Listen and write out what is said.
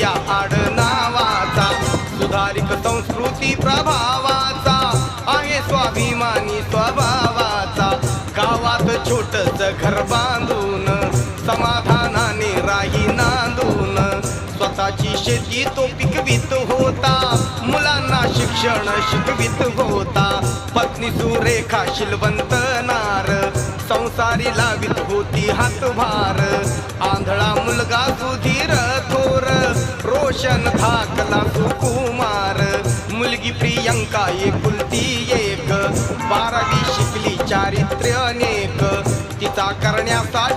या आडनावाचा, सुधारित संस्कृती प्रभावाचा, आहे स्वाभिमानी स्वभावाचा। गावात छोटस घर बांधून समाधानाने राही नांदून, स्वतःची शेती तो पिकवित होता, मुलांना शिक्षण शिकवित होता। पत्नी सुरेखा शीलवंत नार, संसारी लावित होती हातभार। आंधळा मुलगा सुधीर थोर, रोशन धाकला सुकुमार। मुलगी प्रियंका एकुलती एक, 12वी शिकली चारित्र्य अनेक। तिचा करण्यासाठी